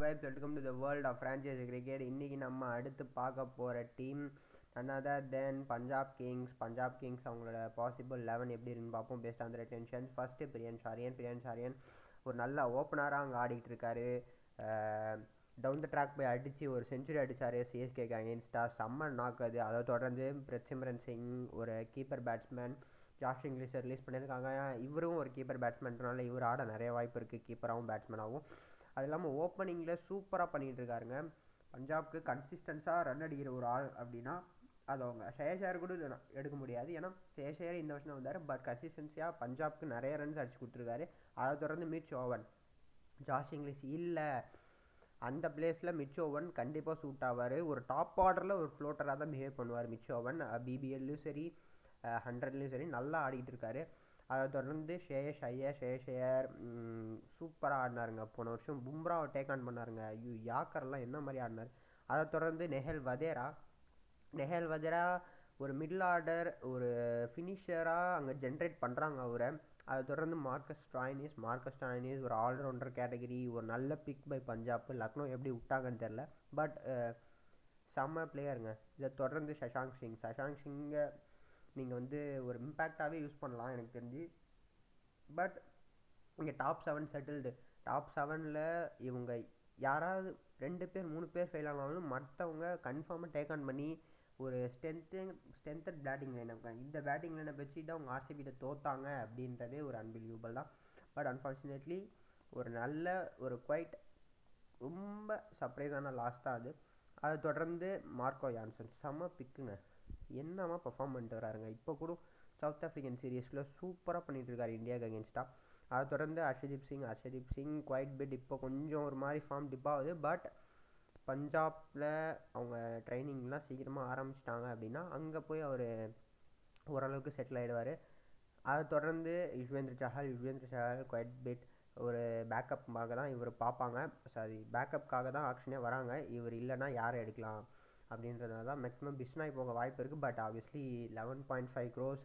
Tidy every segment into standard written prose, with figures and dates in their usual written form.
Vibes welcome to the world of franchise cricket. இன்றைக்கி நம்ம அடுத்து பார்க்க போகிற team another then Punjab Kings. அவங்களோட பாசிபிள் 11 எப்படி இருக்குன்னு பார்ப்போம் based on the retentions. First Priyansh ஷாரியன் ஒரு நல்ல ஓப்பனராக அங்கே ஆடிக்கிட்டு இருக்காரு. டவுன் த ட்ராக் போய் அடித்து ஒரு செஞ்சுரி அடித்தார் சிஎஸ்கேக்கு அகேன்ஸ்டாக. செம்ம நாக் அது. அதை தொடர்ந்து பிரத்சிம்ரன் சிங் ஒரு கீப்பர் பேட்ஸ்மேன் ஜாஷ் இங்கிலீஷை ரிலீஸ் பண்ணியிருக்காங்க. இவரும் ஒரு கீப்பர் பேட்ஸ்மேன்றனால இவர் ஆட நிறைய வாய்ப்பு இருக்குது, கீப்பராகவும் பேட்ஸ்மேனாகவும். அது இல்லாமல் ஓப்பனிங்கில் சூப்பராக பண்ணிகிட்டு இருக்காருங்க. பஞ்சாப்க்கு கன்சிஸ்டன்ஸாக ரன் அடிக்கிற ஒரு ஆள் அப்படின்னா அது அவங்க ஷேர் கூட எடுக்க முடியாது. ஏன்னா ஷேர் இந்த வருஷம் தான் வந்தார். பட் கன்சிஸ்டன்சியாக பஞ்சாப்க்கு நிறைய ரன்ஸ் அடிச்சு கொடுத்துருக்காரு. அதை தொடர்ந்து மிச் ஓவன், ஜாஷ் இங்கிலீஷ் இல்லை, அந்த பிளேஸில் மிச் ஓவன் கண்டிப்பாக சூட் ஆவார். ஒரு டாப் ஆர்டரில் ஒரு ஃப்ளோட்டராக தான் பிஹேவ் பண்ணுவார் மிச் ஓவன். பிபிஎல்லையும் சரி 100லேயும் சரி நல்லா ஆடிக்கிட்டு இருக்காரு. அதை தொடர்ந்து ஷேயஸ் ஐயர் சூப்பராக ஆடினாருங்க. போன வருஷம் பும்ராவை டேக் ஆன் பண்ணாருங்க. யாக்கர்லாம் என்ன மாதிரி ஆடினார். அதை தொடர்ந்து நெஹல் வதேரா ஒரு மிடில் ஆர்டர் ஒரு ஃபினிஷராக அங்கே ஜென்ரேட் பண்ணுறாங்க அவரை. அதை தொடர்ந்து மார்க்கஸ் ஸ்டாயினிஸ் ஒரு ஆல்ரவுண்டர் கேட்டகரி, ஒரு நல்ல பிக் பை பஞ்சாப். லக்னோ எப்படி விட்டாங்கன்னு தெரில, பட் செம்ம பிளேயருங்க. இதை தொடர்ந்து சஷாங்க் சிங்கை நீங்கள் வந்து ஒரு இம்பேக்டாகவே யூஸ் பண்ணலாம் எனக்கு தெரிஞ்சு. பட் இங்கே டாப் 7 செட்டில்டு. டாப் 7ல் இவங்க யாராவது 2 பேர் 3 பேர் ஃபெயில் ஆனாலும் மற்றவங்க கன்ஃபார்மாக டேக் ஆன் பண்ணி ஒரு ஸ்ட்ரென்த்தட் பேட்டிங் லைனப். இந்த பேட்டிங் லைனப் வச்சுட்டு அவங்க ஆர்சிபிட்ட தோத்தாங்க அப்படின்றதே ஒரு அன்பிலீவபிள் தான். பட் அன்ஃபார்ச்சுனேட்லி ஒரு நல்ல ஒரு குவைட் ரொம்ப சர்ப்ரைஸான லாஸ் தான் அது. அதை தொடர்ந்து மார்க்கோ யான்சன் செம்ம பிக்குங்க. என்னமா பர்ஃபார்ம் பண்ணிட்டு வராருங்க. இப்போ கூட சவுத் ஆஃப்ரிக்கன் சீரீஸில் சூப்பராக பண்ணிகிட்டு இருக்காரு இந்தியாவுக்கு அகேன்ஸ்டாக. அதை தொடர்ந்து ஹர்ஷதீப் சிங் குவைட் பிட் இப்போ கொஞ்சம் ஒரு மாதிரி ஃபார்ம் டிப் ஆகுது. பட் பஞ்சாபில் அவங்க ட்ரைனிங்லாம் சீக்கிரமாக ஆரம்பிச்சிட்டாங்க அப்படின்னா அங்கே போய் அவர் ஓரளவுக்கு செட்டில் ஆகிடுவார். அதை தொடர்ந்து யுஸ்வேந்திர சஹல் குவைட் பிட் ஒரு பேக்கப்புக்காக தான் இவர் பார்ப்பாங்க. பேக்கப்புக்காக தான் ஆக்ஷனே வராங்க. இவர் இல்லைன்னா யாரை எடுக்கலாம் அப்படின்றதுனால தான் மேக்ஸிமம் பிஸ்னாய் போக வாய்ப்பு இருக்குது. பட் ஆப்வியஸ்லி 11.5 crores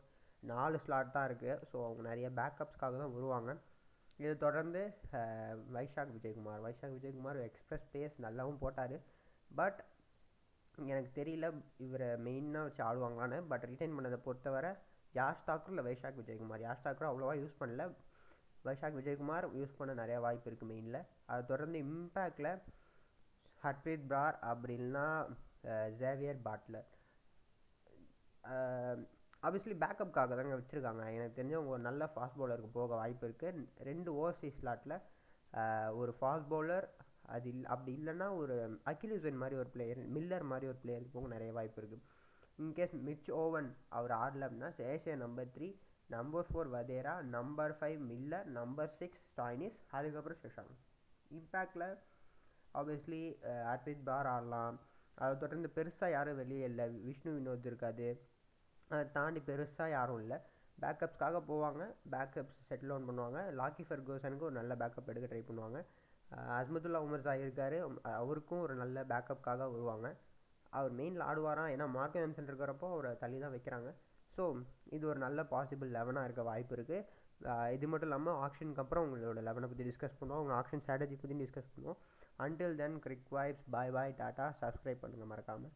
4 ஸ்லாட் தான் இருக்குது. ஸோ அவங்க நிறைய பேக்கப்ஸ்க்காக தான் வருவாங்க. இது தொடர்ந்து வைஷாக் விஜயகுமார் எக்ஸ்பிரஸ் பேஸ் நல்லாவும் போட்டார். பட் எனக்கு தெரியல இவரை மெயினாக வச்சு ஆடுவாங்களான்னு. பட் ரிட்டைன் பண்ணதை பொறுத்தவரை யாஷ் தாக்கூர் இல்லை வைஷாக் விஜயகுமார். யாஷ் தாக்கூர் அவ்வளோவா யூஸ் பண்ணல, வைஷாக் விஜயகுமார் யூஸ் பண்ண நிறையா வாய்ப்பு இருக்குது மெயினில். அதை தொடர்ந்து இம்பேக்டில் ஹர்ப்ரீத் பிரார் அப்படி இல்லைன்னா ஜேவியர் பாட்லர். ஆப்வியஸ்லி பேக்கப்புக்காக தாங்க வச்சுருக்காங்க. எனக்கு தெரிஞ்சவங்க ஒரு நல்ல ஃபாஸ்ட் பவுலருக்கு போக வாய்ப்பு இருக்குது. 2 ஓவர்சீஸ் ஸ்லாட்டில் ஒரு ஃபாஸ்ட் பவுலர் அப்படி இல்லைன்னா ஒரு அகிலுசன் மாதிரி ஒரு பிளேயர், மில்லர் மாதிரி ஒரு பிளேயருக்கு போக நிறைய வாய்ப்பு இருக்குது. இன்கேஸ் மிச் ஓவன் அவர் ஆடல அப்படின்னா சேஷே number 3, number 4 Wadhera, number 5 Miller, number 6 Stoinis, அதுக்கப்புறம் சஷாங்க். இம்பேக்டில் ஆப்வியஸ்லி ஹர்ப்ரீத் பிரார் ஆடலாம். அதை தொடர்ந்து பெருசாக யாரும் வெளியே இல்லை. விஷ்ணு வினோத் இருக்காது. அதை தாண்டி பெருசாக யாரும் இல்லை. பேக்கப்ஸ்க்காக போவாங்க, பேக்கப்ஸ் செட்டில் டவுன் பண்ணுவாங்க. லாக்கி ஃபெர்கூசனுக்கு ஒரு நல்ல பேக்கப் எடுக்க ட்ரை பண்ணுவாங்க. அஸ்மதுல்லா உமர் இருக்கார், அவருக்கும் ஒரு நல்ல பேக்கப்புக்காக வருவாங்க. அவர் மெயினில் ஆடுவாராம், ஏன்னா மார்க்கோ யான்சன் இருக்கிறப்போ அவரை தள்ளி தான் வைக்கிறாங்க. ஸோ இது ஒரு நல்ல பாசிபிள் 11 இருக்க வாய்ப்பு இருக்குது. இது மட்டும் இல்லாமல் ஆக்ஷனுக்கு அப்புறம் உங்களோட 11 பற்றி டிஸ்கஸ் பண்ணுவோம், உங்கள் ஆக்ஷன் ஸ்ட்ராட்டஜி பற்றி டிஸ்கஸ் பண்ணுவோம். அன்டில் தென் கிரிக் வைப்ஸ், பாய் டாட்டா. சப்ஸ்கிரைப் பண்ணுங்கள் மறக்காமல்.